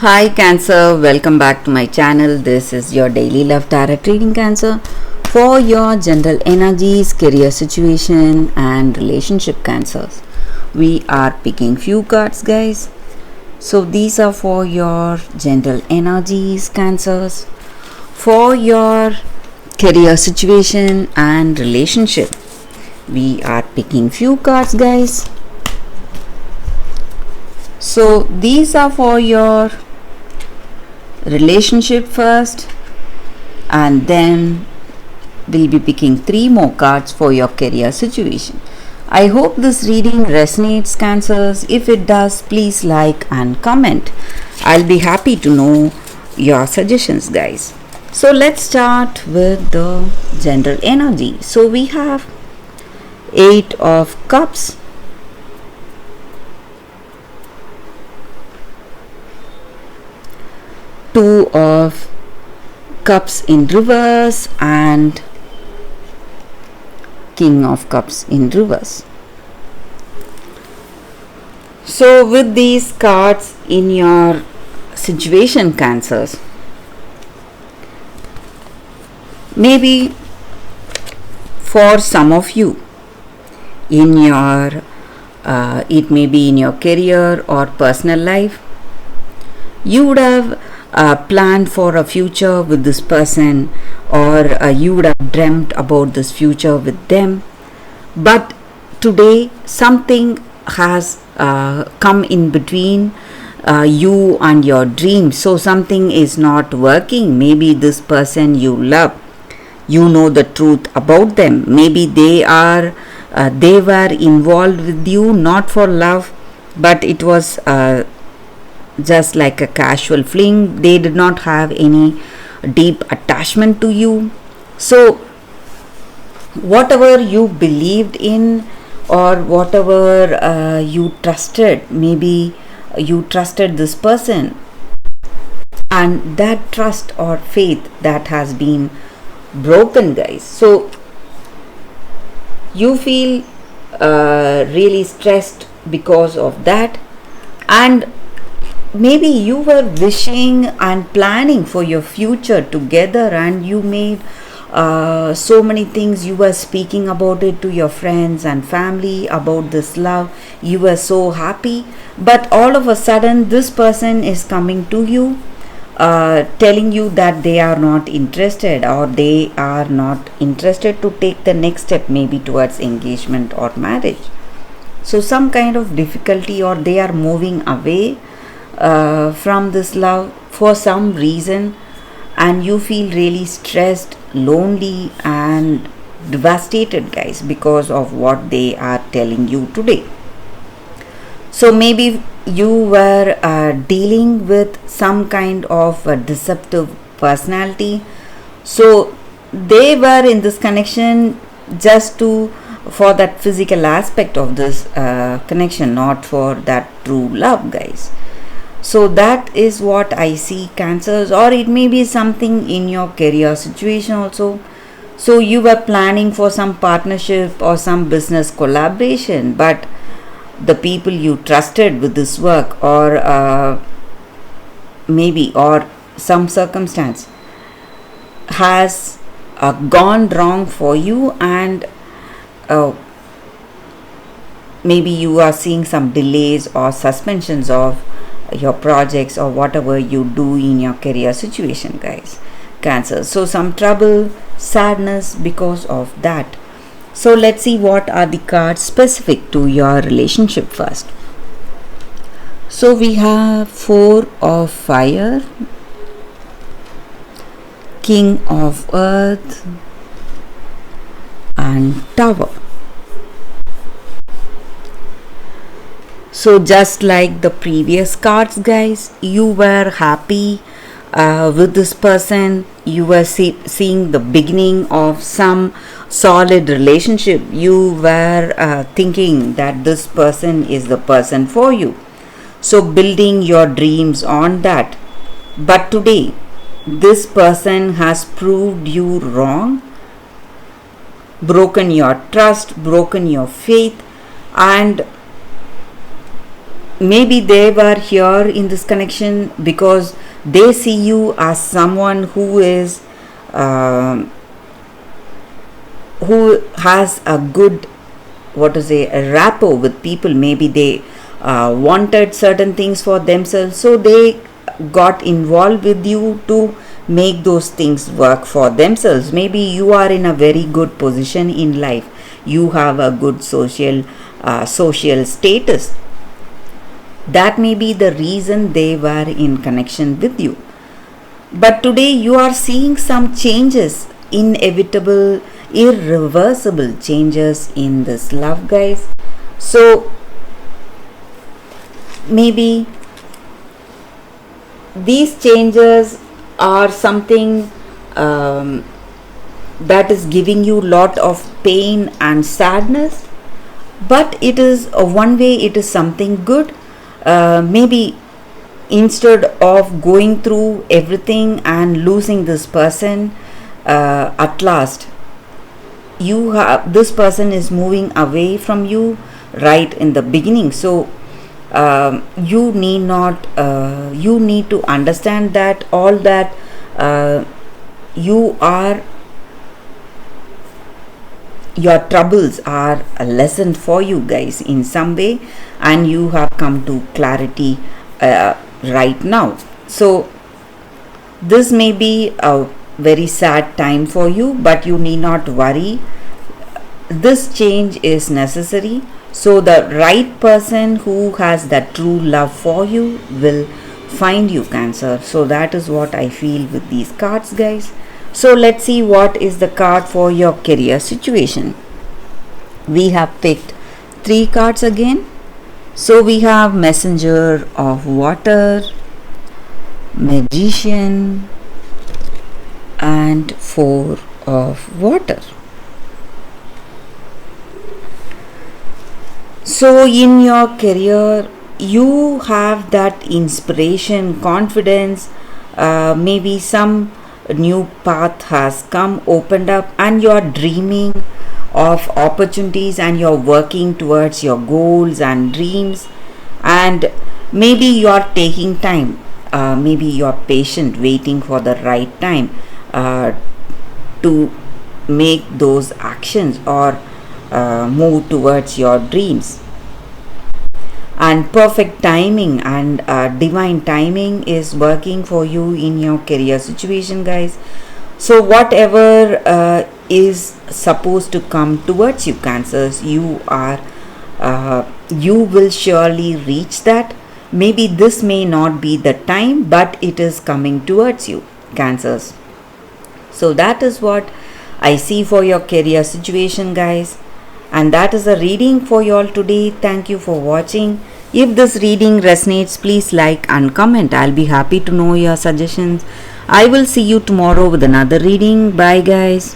Hi Cancer, welcome back to my channel. This is your daily love tarot reading, Cancer, for your general energies, career situation and relationship, Cancers. We are picking few cards, guys. So these are for your general energies, Cancers, for your career situation and relationship. We are picking few cards, guys. So these are for your relationship first, and then we'll be picking 3 more cards for your career situation. I hope this reading resonates, Cancers. If it does, please like and comment. I'll be happy to know your suggestions, guys. So let's start with the general energy. So we have 8 of Cups, Two of Cups in reverse and King of Cups in reverse. So with these cards in your situation, Cancers, maybe for some of you in your it may be in your career or personal life, you would have planned for a future with this person, or you would have dreamt about this future with them, but today something has come in between you and your dream. So something is not working. Maybe this person you love, you know the truth about them. Maybe they were involved with you not for love, but it was just like a casual fling. They did not have any deep attachment to you. So whatever you believed in, or whatever you trusted, maybe you trusted this person, and that trust or faith that has been broken, guys. So you feel really stressed because of that, and maybe you were wishing and planning for your future together, and you made so many things. You were speaking about it to your friends and family about this love. You were so happy, but all of a sudden this person is coming to you, telling you that they are not interested, or they are not interested to take the next step, maybe towards engagement or marriage. So some kind of difficulty, or they are moving away from this love for some reason, and you feel really stressed, lonely and devastated, guys, because of what they are telling you today. So maybe you were dealing with some kind of a deceptive personality. So they were in this connection just for that physical aspect of this connection, not for that true love, guys. So that is what I see, Cancers. Or it may be something in your career situation also. So you were planning for some partnership or some business collaboration, but the people you trusted with this work, or maybe or some circumstance has gone wrong for you, and maybe you are seeing some delays or suspensions of your projects or whatever you do in your career situation, guys, Cancer. So some trouble, sadness because of that. So let's see what are the cards specific to your relationship first. So we have 4 of Fire, King of Earth and Tower. So just like the previous cards, guys, you were happy with this person. You were seeing the beginning of some solid relationship. You were thinking that this person is the person for you. So building your dreams on that. But today, this person has proved you wrong, broken your trust, broken your faith, and maybe they were here in this connection because they see you as someone who is who has a good, what to say, a rapport with people. Maybe they wanted certain things for themselves, so they got involved with you to make those things work for themselves. Maybe you are in a very good position in life, you have a good social status. That may be the reason they were in connection with you. But today you are seeing some changes, inevitable, irreversible changes in this love, guys. So maybe these changes are something that is giving you lot of pain and sadness, but it is one way, it is something good. Maybe instead of going through everything and losing this person, at last you have, this person is moving away from you right in the beginning. So you need not you need to understand that all that you are, your troubles are a lesson for you guys in some way, and you have come to clarity right now. So this may be a very sad time for you, but you need not worry, this change is necessary. So the right person who has that true love for you will find you, Cancer. So that is what I feel with these cards, guys. So let's see what is the card for your career situation. We have picked 3 cards again. So we have Messenger of Water, Magician, and 4 of Water. So in your career, you have that inspiration, confidence, maybe some new path has come, opened up, and you are dreaming of opportunities, and you're working towards your goals and dreams. And maybe you are taking time, maybe you are patient, waiting for the right time to make those actions or move towards your dreams. And perfect timing and divine timing is working for you in your career situation, guys. So whatever is supposed to come towards you, Cancers, you will surely reach that. Maybe this may not be the time, but it is coming towards you, Cancers. So that is what I see for your career situation, guys. And that is a reading for you all today. Thank you for watching. If this reading resonates, please like and comment. I'll be happy to know your suggestions. I will see you tomorrow with another reading. Bye, guys.